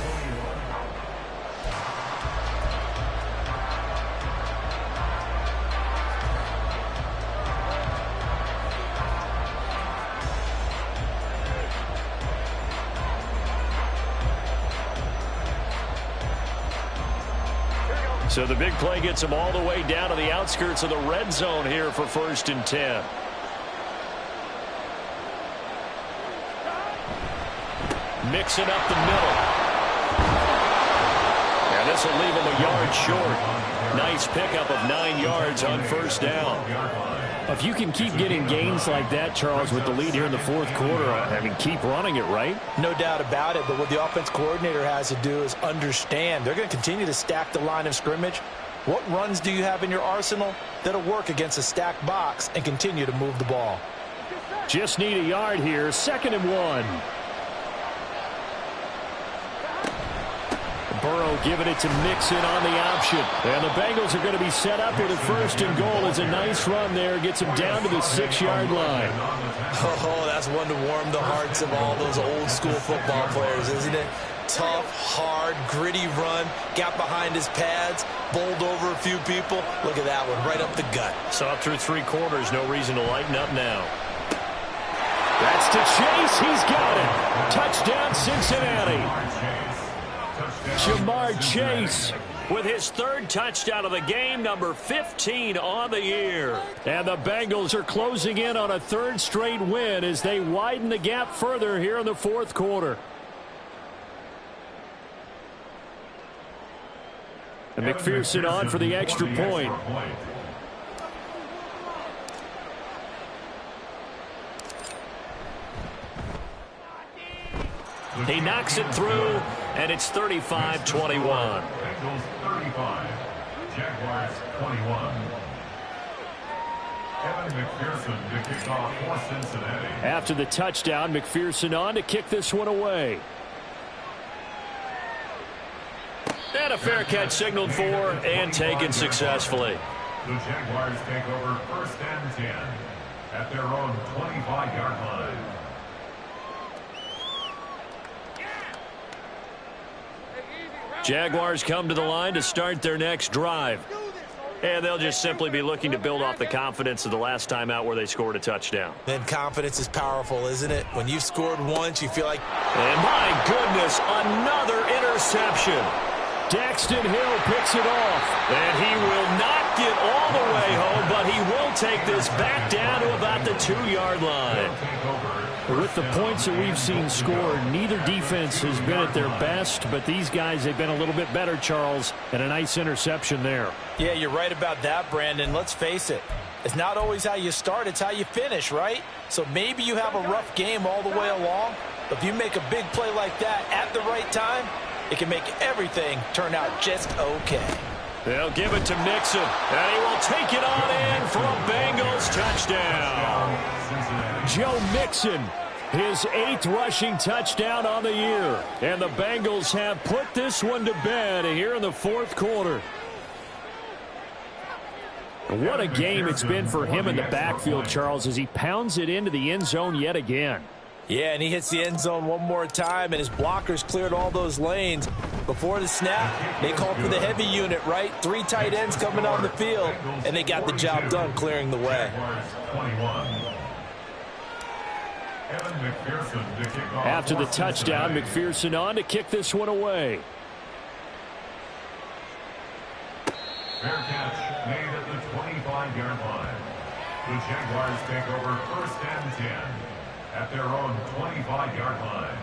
So the big play gets them all the way down to the outskirts of the red zone here for 1st and 10. Mixing up the middle. And this will leave him a yard short. Nice pickup of 9 yards on 1st down. If you can keep getting gains like that, Charles, with the lead here in the fourth quarter, I mean, keep running it, right? No doubt about it, but what the offense coordinator has to do is understand. They're going to continue to stack the line of scrimmage. What runs do you have in your arsenal that'll work against a stacked box and continue to move the ball? Just need a yard here, 2nd and 1. Burrow giving it to Mixon on the option. And the Bengals are going to be set up with a 1st and goal. It's a nice run there. Gets him down to the 6-yard line. Oh, that's one to warm the hearts of all those old school football players, isn't it? Tough, hard, gritty run. Got behind his pads. Bowled over a few people. Look at that one, right up the gut. So up through 3 quarters, no reason to lighten up now. That's to Chase. He's got it. Touchdown, Cincinnati. Jamar Chase with his 3rd touchdown of the game, number 15 on the year. And the Bengals are closing in on a 3rd straight win as they widen the gap further here in the fourth quarter. And McPherson on for the extra point. He knocks it through, and it's 35-21. Bengals 35, Jaguars 21. Kevin McPherson to kick off for Cincinnati. After the touchdown, McPherson on to kick this one away. And a fair catch signaled for and taken successfully. The Jaguars take over 1st and 10 at their own 25-yard line. Jaguars come to the line to start their next drive. And they'll just simply be looking to build off the confidence of the last time out where they scored a touchdown. Then confidence is powerful, isn't it? When you've scored once, you feel like... And my goodness, another interception. Daxton Hill picks it off. And he will not get all the way home, but he will take this back down to about the 2-yard line. With the points that we've seen scored, neither defense has been at their best, but these guys have been a little bit better, Charles, and a nice interception there. Yeah, you're right about that, Brandon. Let's face it. It's not always how you start, it's how you finish, right? So maybe you have a rough game all the way along, but if you make a big play like that at the right time, it can make everything turn out just okay. They'll give it to Mixon, and he will take it on in for a Bengals touchdown. Joe Mixon, his 8th rushing touchdown on the year. And the Bengals have put this one to bed here in the 4th quarter. What a game it's been for him in the backfield, Charles, as he pounds it into the end zone yet again. Yeah, and he hits the end zone one more time, and his blockers cleared all those lanes. Before the snap, they called for the heavy unit, right? 3 tight ends coming on the field, and they got the job done clearing the way. After the touchdown, McPherson on to kick this one away. Fair catch made at the 25-yard line. The Jaguars take over 1st and 10 at their own 25-yard line.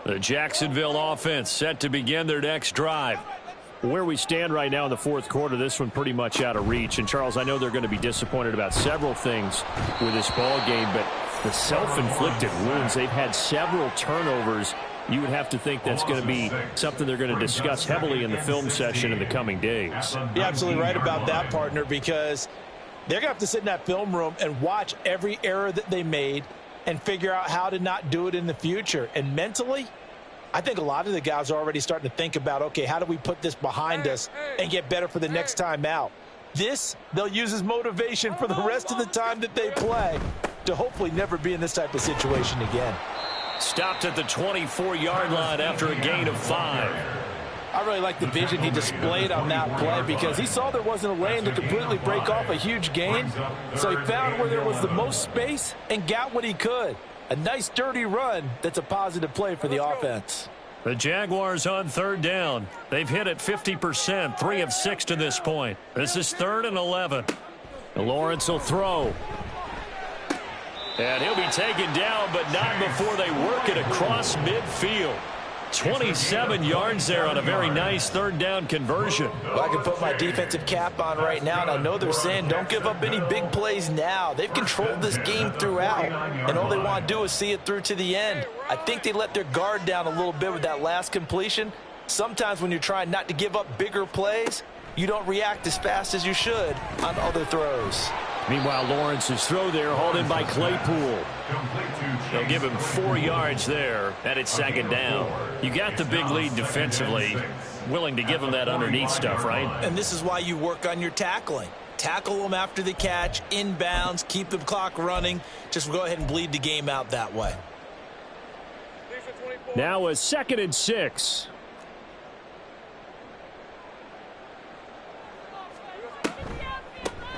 The Jacksonville offense set to begin their next drive. Where we stand right now in the 4th quarter, this one pretty much out of reach. And, Charles, I know they're going to be disappointed about several things with this ball game, but the self-inflicted wounds, they've had several turnovers. You would have to think that's going to be something they're going to discuss heavily in the film session in the coming days. You're absolutely right about that, partner, because they're going to have to sit in that film room and watch every error that they made and figure out how to not do it in the future. And mentally, I think a lot of the guys are already starting to think about, okay, how do we put this behind us and get better for the next time out? This, they'll use as motivation for the rest of the time that they play to hopefully never be in this type of situation again. Stopped at the 24-yard line after a gain of 5. I really like the vision he displayed on that play because he saw there wasn't a lane to completely break off a huge gain. So he found where there was the most space and got what he could. A nice dirty run that's a positive play for the offense. The Jaguars on 3rd down. They've hit it 50%, 3 of 6 to this point. This is 3rd and 11. Lawrence will throw. And he'll be taken down, but not before they work it across midfield. 27 yards there on a very nice 3rd down conversion. Well, I can put my defensive cap on right now, and I know they're saying don't give up any big plays now. They've controlled this game throughout, and all they want to do is see it through to the end. I think they let their guard down a little bit with that last completion. Sometimes when you're trying not to give up bigger plays, you don't react as fast as you should on other throws. Meanwhile, Lawrence's throw there hauled in by Claypool. They'll give him 4 yards there, and it's 2nd down. You got the big lead defensively, willing to give him that underneath stuff, right? And this is why you work on your tackling. Tackle them after the catch, inbounds, keep the clock running. Just go ahead and bleed the game out that way. Now a 2nd and 6.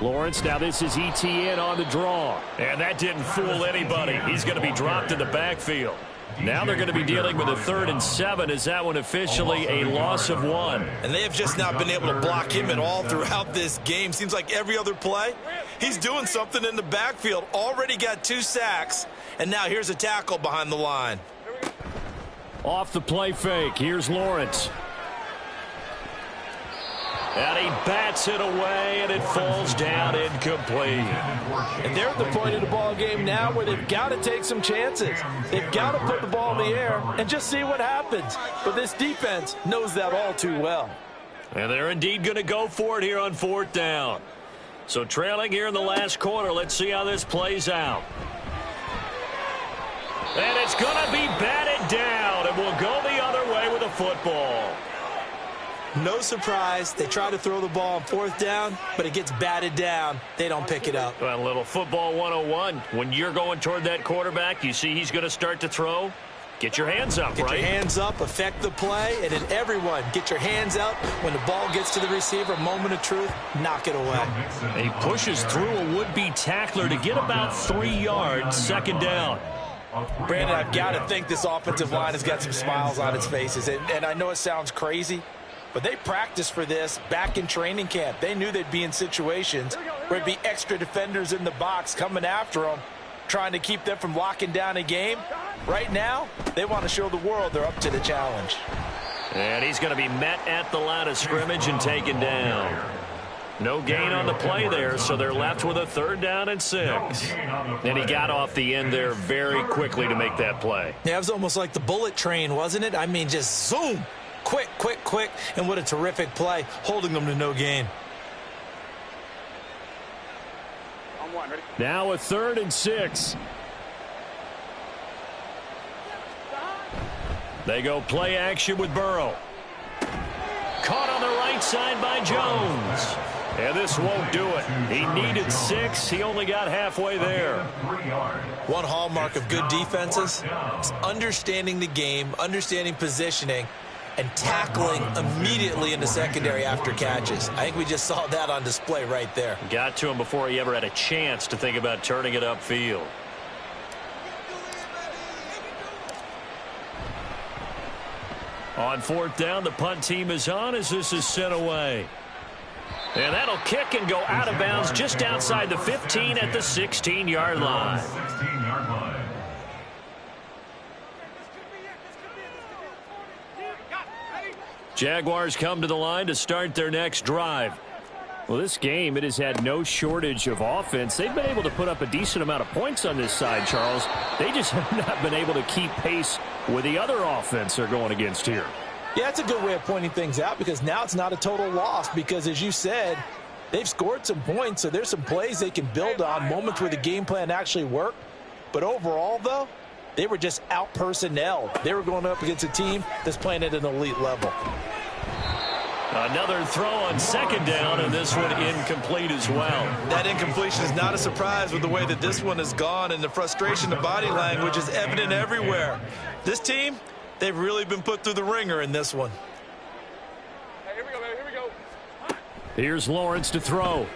Lawrence, now this is ETN on the draw. And that didn't fool anybody. He's going to be dropped in the backfield. Now they're going to be dealing with a 3rd and 7. Is that one officially a loss of 1? And they have just not been able to block him at all throughout this game. Seems like every other play, he's doing something in the backfield. Already got 2 sacks, and now here's a tackle behind the line. Off the play fake, here's Lawrence. And he bats it away, and it falls down incomplete. And they're at the point of the ball game now where they've got to take some chances. They've got to put the ball in the air and just see what happens. But this defense knows that all too well. And they're indeed going to go for it here on 4th down. So trailing here in the last quarter, let's see how this plays out. And it's going to be batted down, and we'll go the other way with a football. No surprise. They try to throw the ball on fourth down, but it gets batted down. They don't pick it up. Well, a little football 101. When you're going toward that quarterback, you see he's going to start to throw. Get your hands up, right? Get your hands up, affect the play, and then everyone get your hands out. When the ball gets to the receiver, moment of truth, knock it away. He pushes through a would-be tackler to get about 3 yards, second down. Brandon, I've got to think this offensive line has got some smiles on its faces. And I know it sounds crazy, but they practiced for this back in training camp. They knew they'd be in situations where it'd be extra defenders in the box coming after them, trying to keep them from locking down a game. Right now, they want to show the world they're up to the challenge. And he's going to be met at the line of scrimmage and taken down. No gain on the play there, so they're left with a 3rd down and 6. And he got off the end there very quickly to make that play. Yeah, it was almost like the bullet train, wasn't it? I mean, just zoom. Quick, quick, quick. And what a terrific play, holding them to no gain. Now a 3rd and 6. They go play action with Burrow. Caught on the right side by Jones. And this won't do it. He needed 6. He only got halfway there. One hallmark of good defenses is understanding the game, understanding positioning, and tackling immediately in the secondary after catches. I think we just saw that on display right there. Got to him before he ever had a chance to think about turning it upfield. On 4th down, the punt team is on as this is sent away. And that'll kick and go out of bounds just outside the 15 at the 16-yard line. Jaguars come to the line to start their next drive. Well, this game, it has had no shortage of offense. They've been able to put up a decent amount of points on this side, Charles. They just have not been able to keep pace with the other offense they're going against here. Yeah, that's a good way of pointing things out because now it's not a total loss because, as you said, they've scored some points, so there's some plays they can build on, moments where the game plan actually worked. But overall, though, they were just out-personnelled. They were going up against a team that's playing at an elite level. Another throw on 2nd down, and this one incomplete as well. That incompletion is not a surprise with the way that this one has gone, and the frustration, the body language is evident everywhere. This team, they've really been put through the ringer in this one. Hey, here we go, baby. Here we go. Here's Lawrence to throw.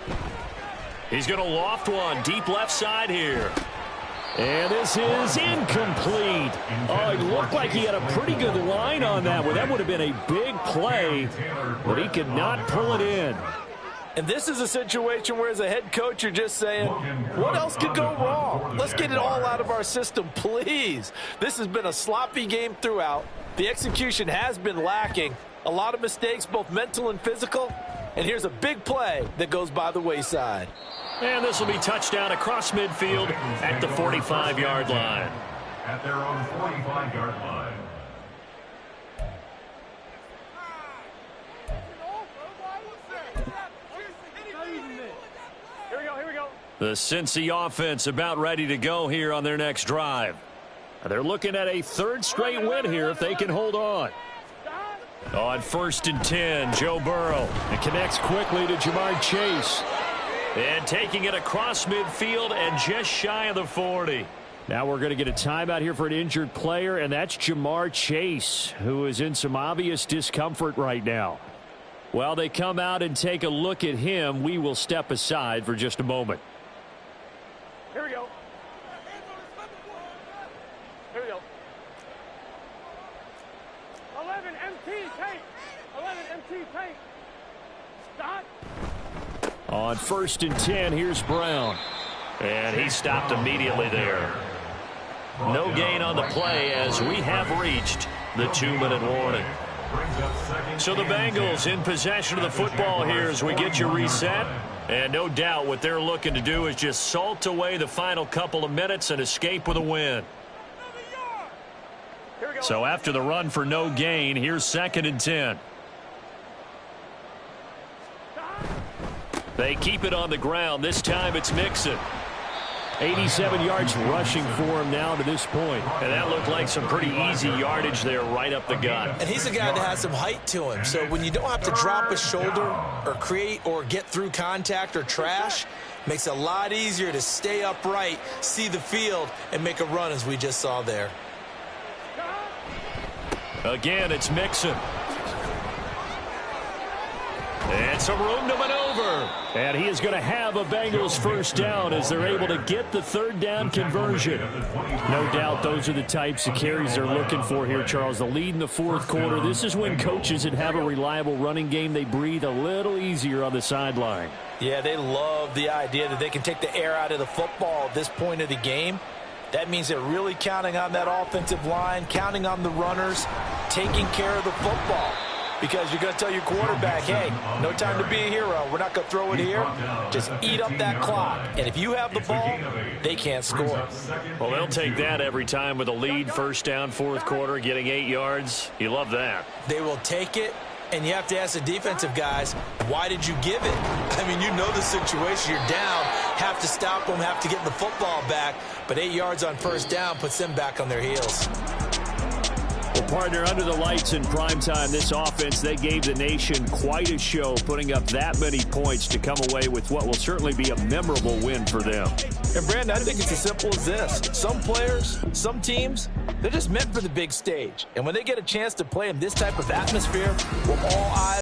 He's going to loft one deep left side here. And this is incomplete. Oh, it looked like he had a pretty good line on that one. That would have been a big play, but he could not pull it in. And this is a situation where, as a head coach, you're just saying, what else could go wrong? Let's get it all out of our system, please. This has been a sloppy game throughout. The execution has been lacking. A lot of mistakes, both mental and physical. And here's a big play that goes by the wayside. And this will be touchdown across midfield at the 45-yard line. At their own 45-yard line. Here we go. The Cincy offense about ready to go here on their next drive. They're looking at a 3rd straight win here if they can hold on. On 1st and 10, Joe Burrow. It connects quickly to Jamar Chase. And taking it across midfield and just shy of the 40. Now we're going to get a timeout here for an injured player, and that's Jamar Chase, who is in some obvious discomfort right now. While they come out and take a look at him, we will step aside for just a moment. Here we go. Here we go. 11 MT tank. 11 MT tank. Stop. On 1st and 10, here's Brown. And he stopped immediately there. No gain on the play as we have reached the 2-minute warning. So the Bengals in possession of the football here as we get you reset. And no doubt what they're looking to do is just salt away the final couple of minutes and escape with a win. So after the run for no gain, here's 2nd and 10. They keep it on the ground. This time it's Mixon. 87 yards rushing for him now to this point. And that looked like some pretty easy yardage there right up the gut. And he's a guy that has some height to him. So when you don't have to drop a shoulder or create or get through contact or trash, makes it a lot easier to stay upright, see the field, and make a run as we just saw there. Again, it's Mixon. And some room to maneuver. And he is going to have a Bengals first down as they're able to get the third down conversion. No doubt those are the types of carries they're looking for here, Charles. The lead in the fourth quarter. This is when coaches that have a reliable running game, they breathe a little easier on the sideline. Yeah, they love the idea that they can take the air out of the football at this point of the game. That means they're really counting on that offensive line, counting on the runners, taking care of the football. Because you're going to tell your quarterback, hey, no time to be a hero. We're not going to throw it here. Just eat up that clock. And if you have the ball, they can't score. Well, they'll take that every time with a lead, first down, fourth quarter, getting 8 yards. You love that. They will take it, and you have to ask the defensive guys, why did you give it? I mean, you know the situation. You're down, have to stop them, have to get the football back. But 8 yards on first down puts them back on their heels. Well, partner, under the lights in primetime, this offense, they gave the nation quite a show, putting up that many points to come away with what will certainly be a memorable win for them. And, Brandon, I think it's as simple as this. Some players, some teams, they're just meant for the big stage. And when they get a chance to play in this type of atmosphere, with all eyes